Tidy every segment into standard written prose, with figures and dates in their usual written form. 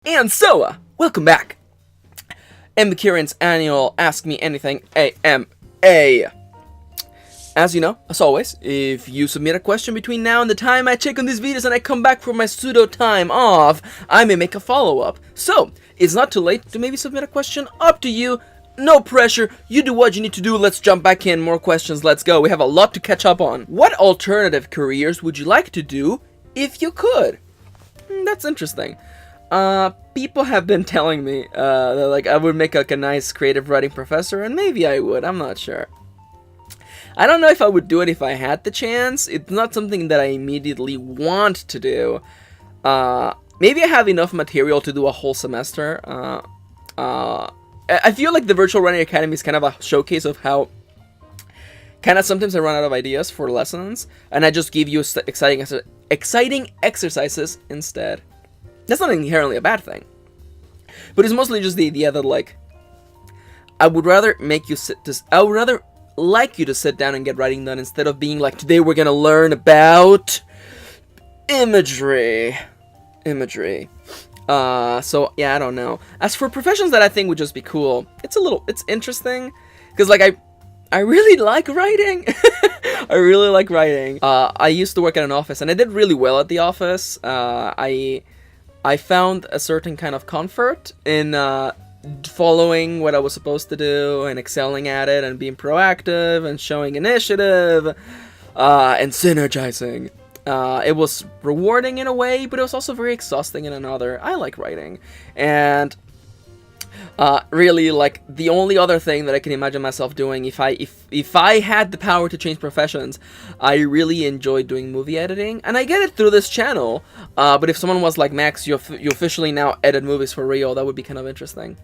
And so, welcome back. Kirin's annual Ask Me Anything AMA. As you know, as always, if you submit a question between now and the time I check on these videos and I come back from my pseudo time off, I may make a follow-up. So, it's not too late to maybe submit a question, up to you. No pressure, you do what you need to do, let's jump back in, more questions, let's go. We have a lot to catch up on. What alternative careers would you like to do if you could? That's interesting. People have been telling me that like I would make like a nice creative writing professor, and maybe I would, I'm not sure. I don't know if I would do it if I had the chance. It's not something that I immediately want to do. Maybe I have enough material to do a whole semester. I feel like the Virtual Writing Academy is kind of a showcase of how sometimes I run out of ideas for lessons, and I just give you exciting exercises instead. That's not inherently a bad thing, but it's mostly just the idea that like I would rather like you to sit down and get writing done instead of being like, today we're gonna learn about imagery. So yeah, I don't know. As for professions that I think would just be cool, it's interesting, because like I really like writing. I really like writing. I used to work at an office, and I did really well at the office. I found a certain kind of comfort in following what I was supposed to do and excelling at it and being proactive and showing initiative and synergizing. It was rewarding in a way, but it was also very exhausting in another. I like writing, and really, like, the only other thing that I can imagine myself doing if I had the power to change professions, I really enjoy doing movie editing, and I get it through this channel. But if someone was like, Max, you officially now edit movies for real, that would be kind of interesting.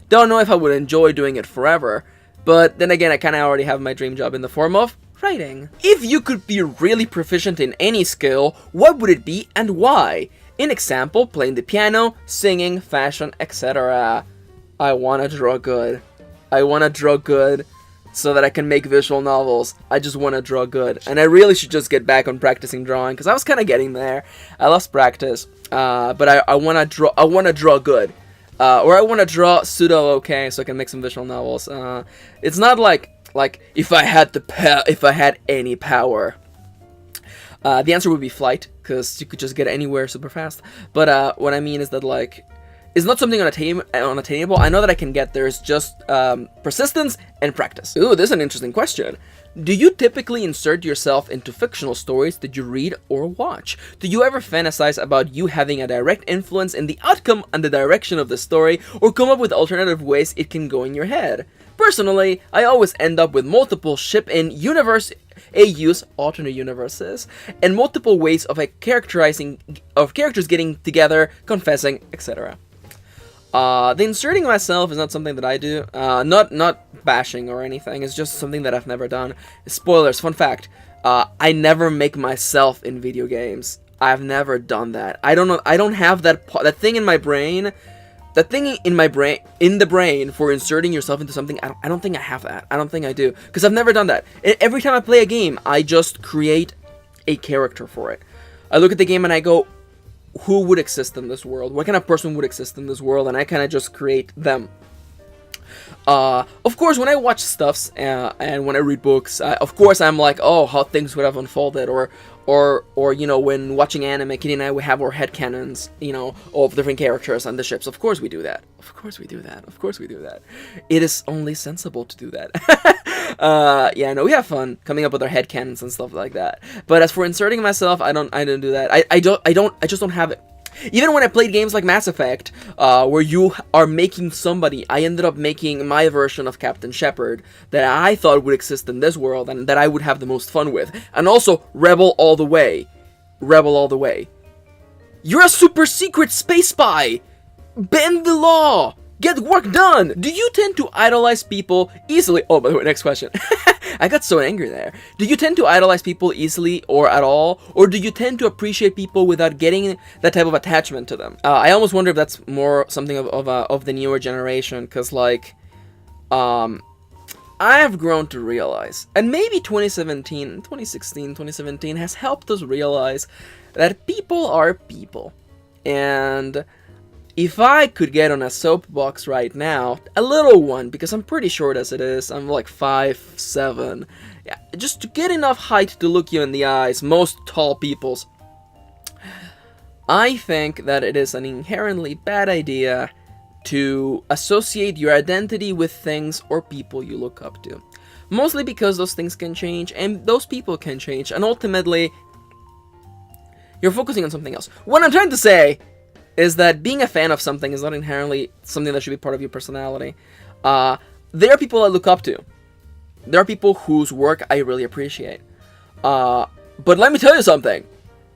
Don't know if I would enjoy doing it forever, but then again, I kind of already have my dream job in the form of writing. If you could be really proficient in any skill, what would it be and why? In example, playing the piano, singing, fashion, etc. I want to draw good. I want to draw good so that I can make visual novels. I just want to draw good. And I really should just get back on practicing drawing, because I was kind of getting there. I lost practice. But I want to draw. I want to draw good. Or I want to draw pseudo okay so I can make some visual novels. It's not like if I had any power. The answer would be flight, because you could just get anywhere super fast. But what I mean is that like, it's not something unattainable. I know that I can get there. It's just persistence and practice. Ooh, this is an interesting question. Do you typically insert yourself into fictional stories that you read or watch? Do you ever fantasize about you having a direct influence in the outcome and the direction of the story, or come up with alternative ways it can go in your head? Personally, I always end up with multiple ship-in universe AUs, alternate universes, and multiple ways of characters getting together, confessing, etc. The inserting myself is not something that I do, not bashing or anything, it's just something that I've never done. Spoilers, fun fact, I never make myself in video games. I've never done that. I don't know, I don't have that thing in my brain, in the brain for inserting yourself into something. I don't think I have that. I don't think I do, because I've never done that. Every time I play a game, I just create a character for it. I look at the game and I go, who would exist in this world? What kind of person would exist in this world? And I kind of just create them. Of course, when I watch stuffs and when I read books, of course I'm like, oh, how things would have unfolded, or you know, when watching anime, Kirin and I, we have our headcanons, you know, of different characters on the ships. Of course we do that. Of course we do that. Of course we do that. It is only sensible to do that. Yeah, no, we have fun coming up with our headcanons and stuff like that. But as for inserting myself, I don't do that. I just don't have it. Even when I played games like Mass Effect, where you are making somebody, I ended up making my version of Captain Shepard that I thought would exist in this world and that I would have the most fun with. And also, rebel all the way. Rebel all the way. You're a super secret space spy! Bend the law! Get work done! Do you tend to idolize people easily? Oh, by the way, next question. I got so angry there. Do you tend to idolize people easily or at all? Or do you tend to appreciate people without getting that type of attachment to them? I almost wonder if that's more something of the newer generation, because, like, I have grown to realize, and maybe 2016, 2017 has helped us realize that people are people. And if I could get on a soapbox right now, a little one, because I'm pretty short as it is, I'm like 5'7", yeah, just to get enough height to look you in the eyes, most tall people's, I think that it is an inherently bad idea to associate your identity with things or people you look up to. Mostly because those things can change, and those people can change, and ultimately, you're focusing on something else. What I'm trying to say is that being a fan of something is not inherently something that should be part of your personality. There are people I look up to. There are people whose work I really appreciate. But let me tell you something.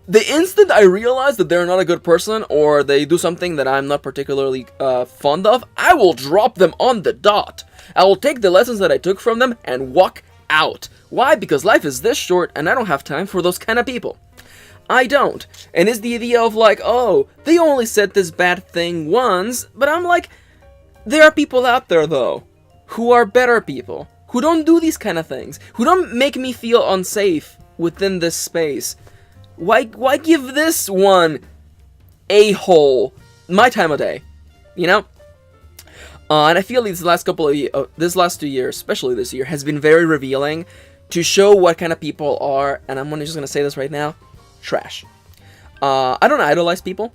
The instant I realize that they're not a good person, or they do something that I'm not particularly fond of, I will drop them on the dot. I will take the lessons that I took from them and walk out. Why? Because life is this short, and I don't have time for those kind of people. I don't. And it's the idea of like, oh, they only said this bad thing once, but I'm like, there are people out there though, who are better people, who don't do these kind of things, who don't make me feel unsafe within this space. Why give this one a-hole my time of day, you know? And I feel this last 2 years, especially this year, has been very revealing to show what kind of people are, and I'm just gonna say this right now, trash. I don't idolize people,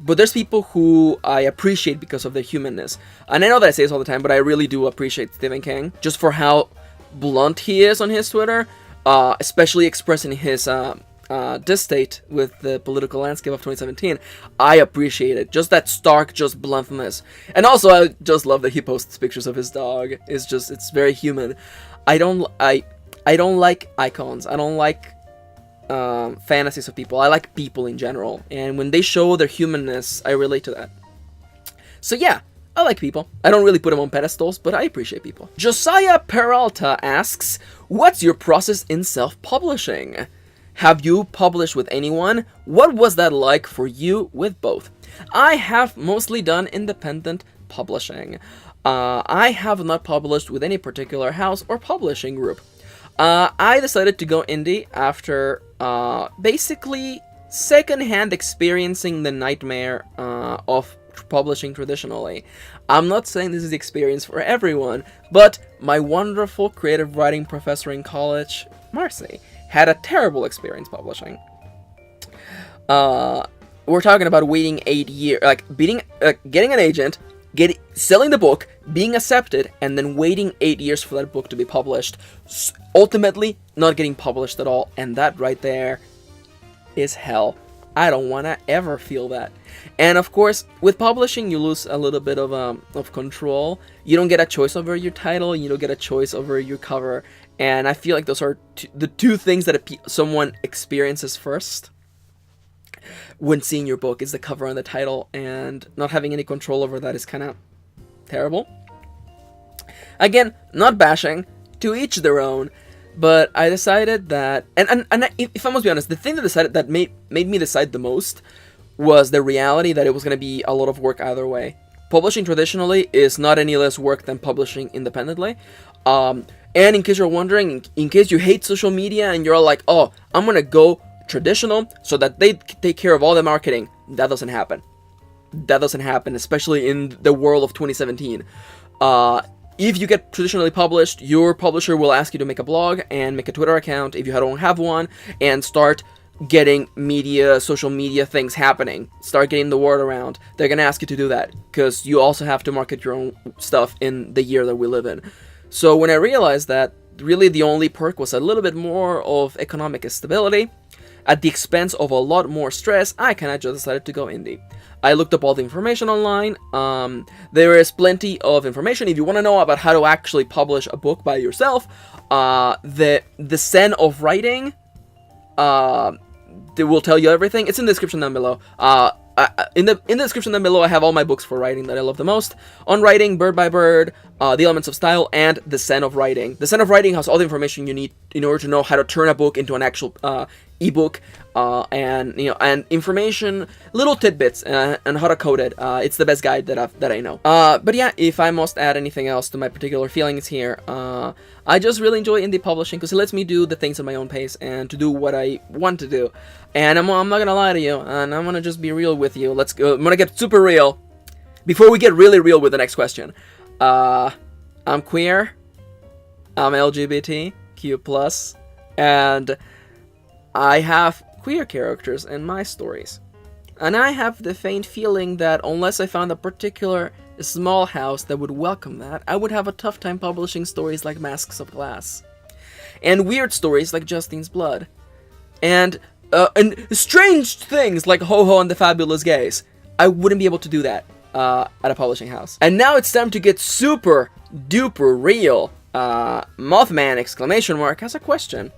but there's people who I appreciate because of their humanness. And I know that I say this all the time, but I really do appreciate Stephen King, just for how blunt he is on his Twitter, especially expressing his distaste with the political landscape of 2017. I appreciate it, just that stark, just bluntness. And also, I just love that he posts pictures of his dog. It's very human. I don't like icons. I don't like fantasies of people. I like people in general, and when they show their humanness, I relate to that. So yeah, I like people. I don't really put them on pedestals, but I appreciate people. Josiah Peralta asks, what's your process in self-publishing? Have you published with anyone? What was that like for you with both? I have mostly done independent publishing. I have not published with any particular house or publishing group. I decided to go indie after basically secondhand experiencing the nightmare of publishing traditionally. I'm not saying this is the experience for everyone, but my wonderful creative writing professor in college, Marcy, had a terrible experience publishing. We're talking about waiting 8 years, like getting an agent, selling the book, being accepted, and then waiting 8 years for that book to be published. Ultimately, not getting published at all, and that right there is hell. I don't want to ever feel that. And of course, with publishing, you lose a little bit of control. You don't get a choice over your title, you don't get a choice over your cover, and I feel like those are the two things that someone experiences first when seeing your book, is the cover and the title, and not having any control over that is kind of terrible. Again, not bashing, to each their own, but I decided that, and if I must be honest, the thing that made me decide the most was the reality that it was going to be a lot of work either way. Publishing traditionally is not any less work than publishing independently. And in case you're wondering, in case you hate social media and you're like, oh, I'm going to go traditional so that they take care of all the marketing, that doesn't happen. That doesn't happen, especially in the world of 2017. If you get traditionally published, your publisher will ask you to make a blog and make a Twitter account if you don't have one, and start getting social media things happening. Start getting the word around. They're going to ask you to do that, because you also have to market your own stuff in the year that we live in. So when I realized that really the only perk was a little bit more of economic stability, at the expense of a lot more stress, I kind of just decided to go indie. I looked up all the information online. There is plenty of information. If you want to know about how to actually publish a book by yourself, the Zen of Writing, they will tell you everything. It's in the description down below. In the description down below, I have all my books for writing that I love the most. On Writing, Bird by Bird, The Elements of Style, and The Zen of Writing. The Zen of Writing has all the information you need in order to know how to turn a book into an actual ebook, and information, little tidbits, and how to code it. It's the best guide that I know. But yeah, if I must add anything else to my particular feelings here, I just really enjoy indie publishing because it lets me do the things at my own pace and to do what I want to do. And I'm not gonna lie to you, and I'm gonna just be real with you. Let's go. I'm gonna get super real. before we get really real with the next question, I'm queer, I'm LGBTQ+, and I have queer characters in my stories. And I have the faint feeling that unless I found a particular small house that would welcome that, I would have a tough time publishing stories like Masks of Glass. And weird stories like Justine's Blood. And strange things like Ho-Ho and the Fabulous Gays. I wouldn't be able to do that at a publishing house. And now it's time to get super duper real. Mothman exclamation mark has a question.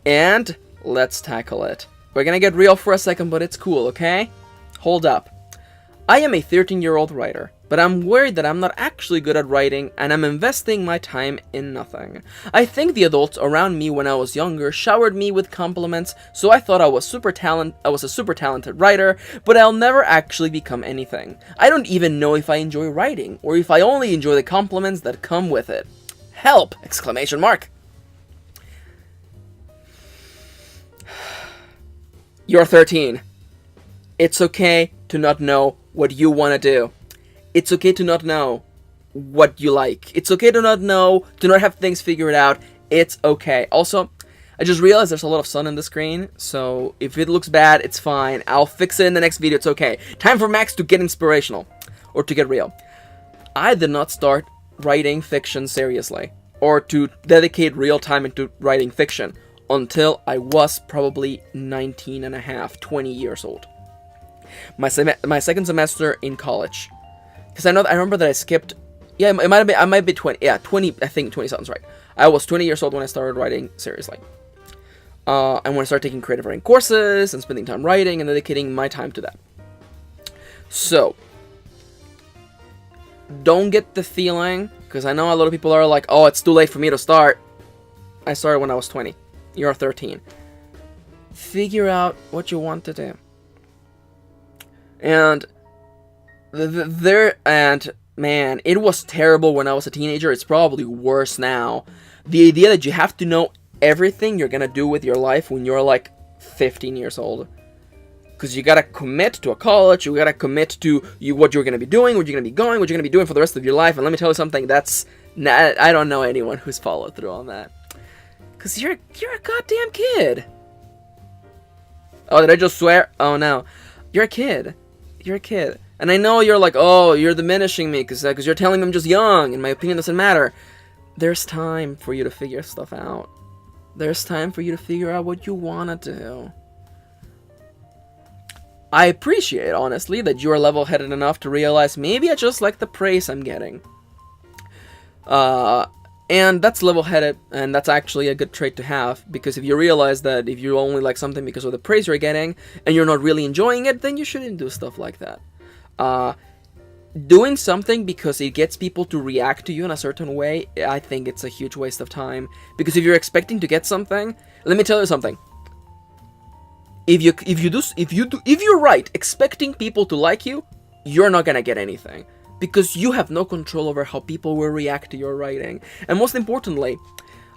And let's tackle it. We're gonna get real for a second, but it's cool, okay? Hold up. I am a 13-year-old writer, but I'm worried that I'm not actually good at writing and I'm investing my time in nothing. I think the adults around me when I was younger showered me with compliments, so I thought I was a super talented writer, but I'll never actually become anything. I don't even know if I enjoy writing or if I only enjoy the compliments that come with it. Help! Exclamation mark. You're 13. It's okay to not know what you want to do. It's okay to not know what you like. It's okay to not know, to not have things figured out. It's okay. Also, I just realized there's a lot of sun in the screen, so if it looks bad, it's fine. I'll fix it in the next video. It's okay. Time for Max to get inspirational, or to get real. I did not start writing fiction seriously, or to dedicate real time into writing fiction, until I was probably 19 and a half, 20 years old. My second semester in college. Because I remember that I skipped, yeah, I might be 20, yeah, 20, I think 20 sounds right. I was 20 years old when I started writing seriously. And when I started taking creative writing courses and spending time writing and dedicating my time to that. So, don't get the feeling, because I know a lot of people are like, oh, it's too late for me to start. I started when I was 20. You're 13. Figure out what you want to do. And man, it was terrible when I was a teenager. It's probably worse now. The idea that you have to know everything you're gonna do with your life when you're like 15 years old. Because you gotta commit to a college, you gotta commit to what you're gonna be doing, what you're gonna be going, what you're gonna be doing for the rest of your life. And let me tell you something, I don't know anyone who's followed through on that. Because you're a goddamn kid. Oh, did I just swear? Oh, no. You're a kid. You're a kid. And I know you're like, oh, you're diminishing me because you're telling me I'm just young and my opinion doesn't matter. There's time for you to figure stuff out. There's time for you to figure out what you want to do. I appreciate, honestly, that you're level-headed enough to realize maybe I just like the praise I'm getting. And that's level-headed, and that's actually a good trait to have, because if you realize that if you only like something because of the praise you're getting, and you're not really enjoying it, then you shouldn't do stuff like that. Doing something because it gets people to react to you in a certain way, I think it's a huge waste of time. Because if you're expecting to get something, let me tell you something. If you're right, expecting people to like you, you're not gonna get anything. Because you have no control over how people will react to your writing. And most importantly,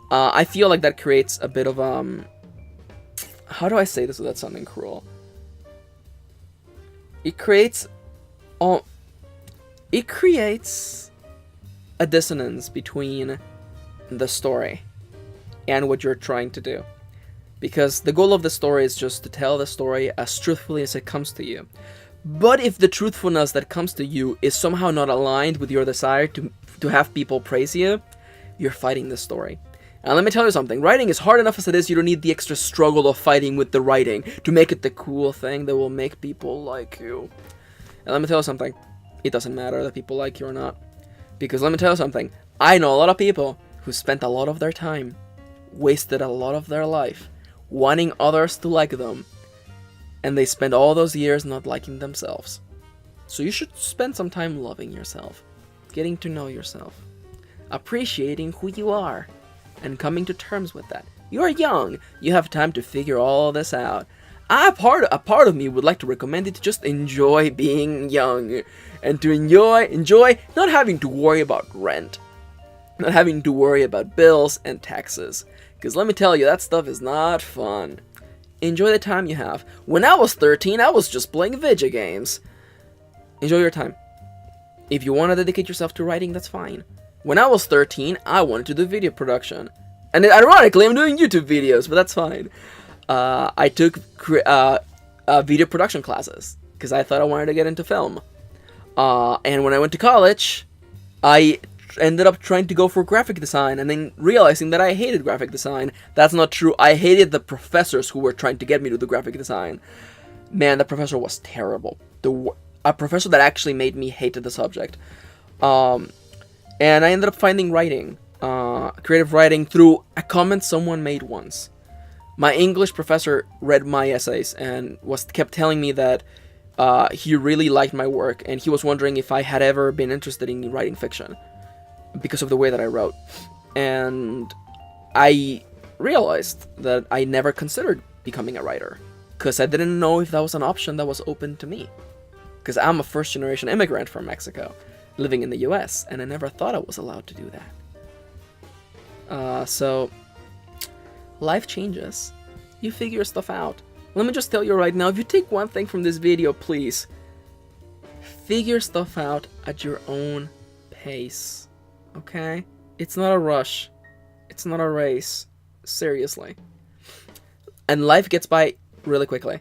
I feel like that creates a bit of, how do I say this without sounding cruel? It creates a dissonance between the story and what you're trying to do. Because the goal of the story is just to tell the story as truthfully as it comes to you. But if the truthfulness that comes to you is somehow not aligned with your desire to have people praise you, you're fighting the story. And let me tell you something, writing is hard enough as it is. You don't need the extra struggle of fighting with the writing to make it the cool thing that will make people like you. And let me tell you something, it doesn't matter that people like you or not. Because let me tell you something, I know a lot of people who spent a lot of their time, wasted a lot of their life, wanting others to like them. And they spend all those years not liking themselves. So you should spend some time loving yourself, getting to know yourself, appreciating who you are, and coming to terms with that. You're young, you have time to figure all this out. A part of me would like to recommend it to just enjoy being young, and to enjoy not having to worry about rent, not having to worry about bills and taxes. Because let me tell you, that stuff is not fun. Enjoy the time you have. When I was 13, I was just playing video games. Enjoy your time. If you want to dedicate yourself to writing, that's fine. When I was 13, I wanted to do video production. And ironically, I'm doing YouTube videos, but that's fine. I took video production classes because I thought I wanted to get into film. And when I went to college, I ended up trying to go for graphic design and then realizing that I hated graphic design. That's not true. I hated the professors who were trying to get me to do graphic design. Man, the professor was terrible. A professor that actually made me hate the subject. And I ended up finding writing, creative writing, through a comment someone made once. My English professor read my essays and kept telling me that he really liked my work, and he was wondering if I had ever been interested in writing fiction because of the way that I wrote. And I realized that I never considered becoming a writer because I didn't know if that was an option that was open to me. Because I'm a first-generation immigrant from Mexico, living in the US, and I never thought I was allowed to do that. So, life changes. You figure stuff out. Let me just tell you right now, if you take one thing from this video, please, figure stuff out at your own pace, okay? It's not a rush. It's not a race. Seriously. And life gets by really quickly.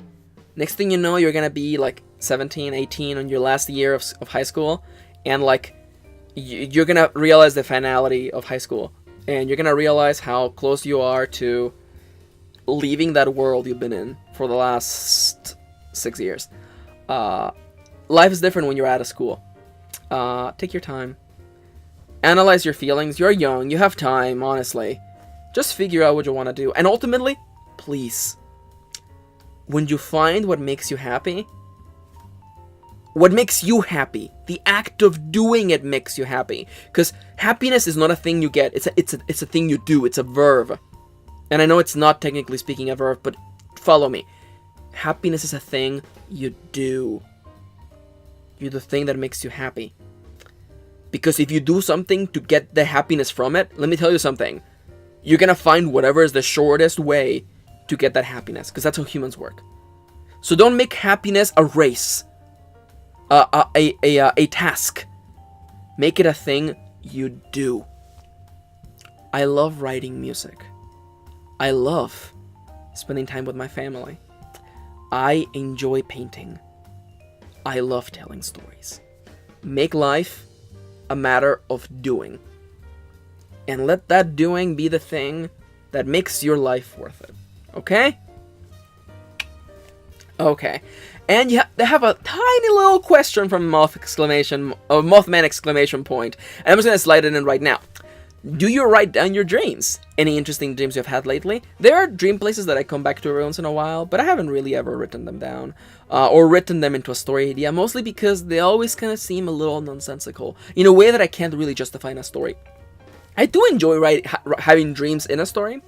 Next thing you know, you're gonna be like 17, 18 on your last year of high school, and like, you're gonna realize the finality of high school, and you're gonna realize how close you are to leaving that world you've been in for the last 6 years. Life is different when you're out of school. Take your time. Analyze your feelings. You're young. You have time, honestly. Just figure out what you want to do. And ultimately, please, when you find what makes you happy, the act of doing it makes you happy. Because happiness is not a thing you get. It's a thing you do. It's a verb. And I know it's not technically speaking a verb, but follow me. Happiness is a thing you do. You're the thing that makes you happy. Because if you do something to get the happiness from it, let me tell you something. You're gonna find whatever is the shortest way to get that happiness. Because that's how humans work. So don't make happiness a race. A task. Make it a thing you do. I love writing music. I love spending time with my family. I enjoy painting. I love telling stories. Make life a matter of doing. And let that doing be the thing that makes your life worth it. Okay? Okay. And they have a tiny little question from Mothman exclamation point. And I'm just going to slide it in right now. Do you write down your dreams? Any interesting dreams you've had lately? There are dream places that I come back to every once in a while, but I haven't really ever written them down. Or written them into a story idea, mostly because they always kind of seem a little nonsensical, in a way that I can't really justify in a story. I do enjoy having dreams in a story,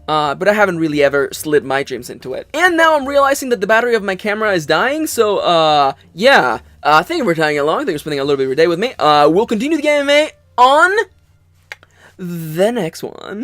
but I haven't really ever slid my dreams into it. And now I'm realizing that the battery of my camera is dying, so, yeah. Thank you for tagging along, thank you for spending a little bit of your day with me. We'll continue the game, on the next one.